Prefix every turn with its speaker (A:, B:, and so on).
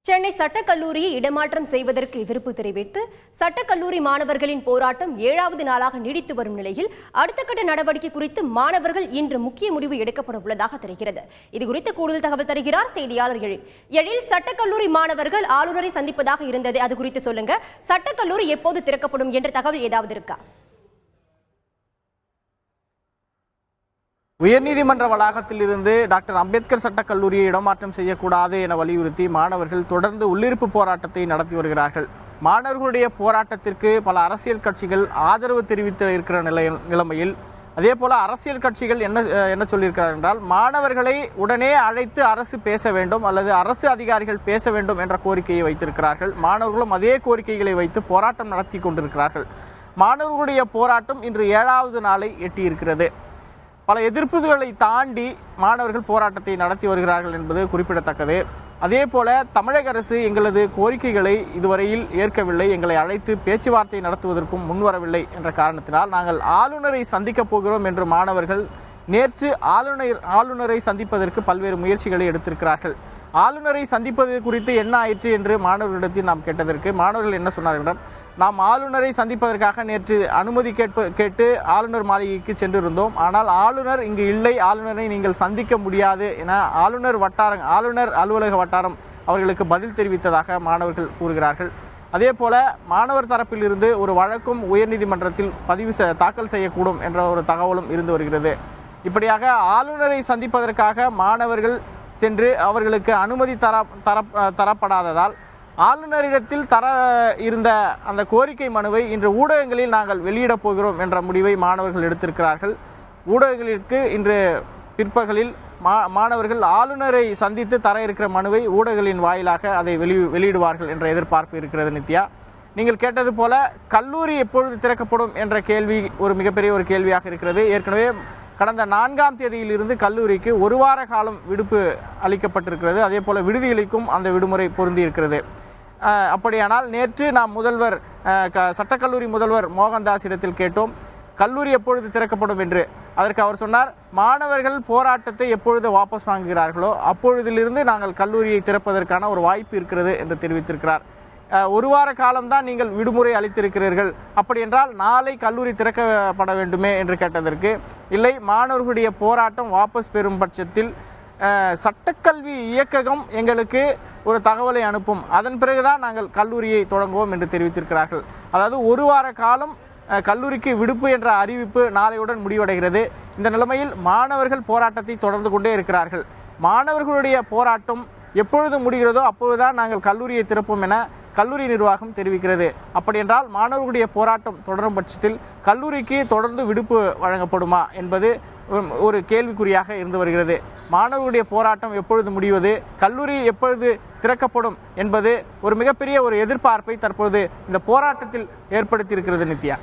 A: சென்னை சட்டக்கல்லூரியை இடமாற்றம் செய்வதற்கு எதிர்ப்பு தெரிவித்து சட்டக்கல்லூரி மாணவர்களின் போராட்டம் 7வது நாளாக நீடித்து வரும் நிலையில் அடுத்த கட்ட நடவடிக்கை குறித்து மாணவர்கள் இன்று முக்கிய முடிவு எடுக்கப்பட உள்ளதாக தெரிகிறது. இதுகுறித்து கூடுதல் தகவல் தருகிறார் செய்தியாளர் எழில். சட்டக்கல்லூரி மாணவர்கள் ஆளுநரை சந்திப்பதாக இருந்தது, அது குறித்து சொல்லுங்க. சட்டக்கல்லூரி எப்போது திறக்கப்படும் என்ற தகவல் ஏதாவது இருக்கா?
B: உயர்நீதிமன்ற வளாகத்தில் இருந்து டாக்டர் அம்பேத்கர் சட்டக்கல்லூரியை இடமாற்றம் செய்யக்கூடாது என வலியுறுத்தி மாணவர்கள் தொடர்ந்து உள்ளிருப்பு போராட்டத்தை நடத்தி வருகிறார்கள். மாணவர்களுடைய போராட்டத்திற்கு பல அரசியல் கட்சிகள் ஆதரவு தெரிவித்து இருக்கிற நிலைமையில் அதே போல அரசியல் கட்சிகள் என்ன சொல்லியிருக்கிறார்கள் என்றால், மாணவர்களை உடனே அழைத்து அரசு பேச வேண்டும் அல்லது அரசு அதிகாரிகள் பேச வேண்டும் என்ற கோரிக்கையை வைத்திருக்கிறார்கள். மாணவர்களும் அதே கோரிக்கைகளை வைத்து போராட்டம் நடத்தி கொண்டிருக்கிறார்கள். மாணவர்களுடைய போராட்டம் இன்று 7வது நாளை எட்டியிருக்கிறது. பல எதிர்ப்புகளை தாண்டி மாணவர்கள் போராட்டத்தை நடத்தி வருகிறார்கள் என்பது குறிப்பிடத்தக்கது. அதே போல தமிழக அரசு எங்களது கோரிக்கைகளை இதுவரையில் ஏற்கவில்லை, எங்களை அழைத்து பேச்சுவார்த்தை நடத்துவதற்கும் முன்வரவில்லை என்ற காரணத்தினால் நாங்கள் ஆளுநரை சந்திக்கப் போகிறோம் என்று மாணவர்கள் நேற்று ஆளுநரை சந்திப்பதற்கு பல்வேறு முயற்சிகளை எடுத்திருக்கிறார்கள். ஆளுநரை சந்திப்பது குறித்து என்ன ஆயிற்று என்று மாணவர்களிடத்தில் நாம் கேட்டதற்கு மாணவர்கள் என்ன சொன்னார்கள், நாம் ஆளுநரை சந்திப்பதற்காக நேற்று அனுமதி கேட்டு ஆளுநர் மாளிகைக்கு சென்றிருந்தோம். ஆனால் ஆளுநர் இங்கு இல்லை, ஆளுநரை நீங்கள் சந்திக்க முடியாது என ஆளுநர் அலுவலக வட்டாரம் அவர்களுக்கு பதில் தெரிவித்ததாக மாணவர்கள் கூறுகிறார்கள். அதே போல மாணவர் தரப்பில் இருந்து ஒரு வழக்கும் உயர்நீதிமன்றத்தில் தாக்கல் செய்யக்கூடும் என்ற ஒரு தகவலும் இருந்து வருகிறது. இப்படியாக ஆளுநரை சந்திப்பதற்காக மாணவர்கள் சென்று அவர்களுக்கு அனுமதி தரப்படாததால் ஆளுநரிடத்தில் இருந்த அந்த கோரிக்கை மனுவை இன்று ஊடகங்களில் நாங்கள் வெளியிடப் போகிறோம் என்ற முடிவை மாணவர்கள் எடுத்திருக்கிறார்கள். ஊடகங்களுக்கு இன்று பிற்பகலில் மாணவர்கள் ஆளுநரை சந்தித்து தர இருக்கிற மனுவை ஊடகங்களின் வாயிலாக அதை வெளியிடுவார்கள் என்ற எதிர்பார்ப்பு இருக்கிறது. நித்யா, நீங்கள் கேட்டது போல கல்லூரி எப்பொழுது திறக்கப்படும் என்ற கேள்வி ஒரு மிகப்பெரிய ஒரு கேள்வியாக இருக்கிறது. ஏற்கனவே கடந்த 4ஆம் தேதியிலிருந்து கல்லூரிக்கு ஒரு வார காலம் விடுப்பு அளிக்கப்பட்டிருக்கிறது. அதே போல விடுதிகளுக்கும் அந்த விடுமுறை பொருந்தி இருக்கிறது. அப்படியானால் நேற்று நாம் சட்டக்கல்லூரி முதல்வர் மோகன்தாஸ் இடத்தில் கேட்டோம், கல்லூரி எப்பொழுது திறக்கப்படும் என்று. அதற்கு அவர் சொன்னார், மாணவர்கள் போராட்டத்தை எப்பொழுது வாபஸ் வாங்குகிறார்களோ அப்பொழுதிலிருந்து நாங்கள் கல்லூரியை திறப்பதற்கான ஒரு வாய்ப்பு இருக்கிறது என்று தெரிவித்திருக்கிறார். ஒரு வார காலம்தான் நீங்கள் விடுமுறை அளித்திருக்கிறீர்கள், அப்படி என்றால் நாளை கல்லூரி திறக்கப்பட வேண்டுமே என்று கேட்டதற்கு, இல்லை, மாணவர்களுடைய போராட்டம் வாபஸ் பெறும் பட்சத்தில் சட்டக்கல்வி இயக்ககம் எங்களுக்கு ஒரு தகவலை அனுப்பும், அதன் பிறகுதான் நாங்கள் கல்லூரியை தொடங்குவோம் என்று தெரிவித்திருக்கிறார்கள். அதாவது ஒரு வார காலம் கல்லூரிக்கு விடுப்பு என்ற அறிவிப்பு நாளையுடன் முடிவடைகிறது. இந்த நிலைமையில் மாணவர்கள் போராட்டத்தை தொடர்ந்து கொண்டே இருக்கிறார்கள். மாணவர்களுடைய போராட்டம் எப்பொழுது முடிகிறதோ அப்பொழுதுதான் நாங்கள் கல்லூரியை திறப்போம் என கல்லூரி நிர்வாகம் தெரிவிக்கிறது. அப்படி என்றால் மாணவர்களுடைய போராட்டம் தொடரும் பட்சத்தில் கல்லூரிக்கு தொடர்ந்து விடுப்பு வழங்கப்படுமா என்பது ஒரு கேள்விக்குறியாக இருந்து வருகிறது. மாணவர்களுடைய போராட்டம் எப்பொழுது முடிவது, கல்லூரி எப்பொழுது திறக்கப்படும் என்பது ஒரு மிகப்பெரிய ஒரு எதிர்பார்ப்பை தற்போது இந்த போராட்டத்தில் ஏற்படுத்தியிருக்கிறது. நித்யா.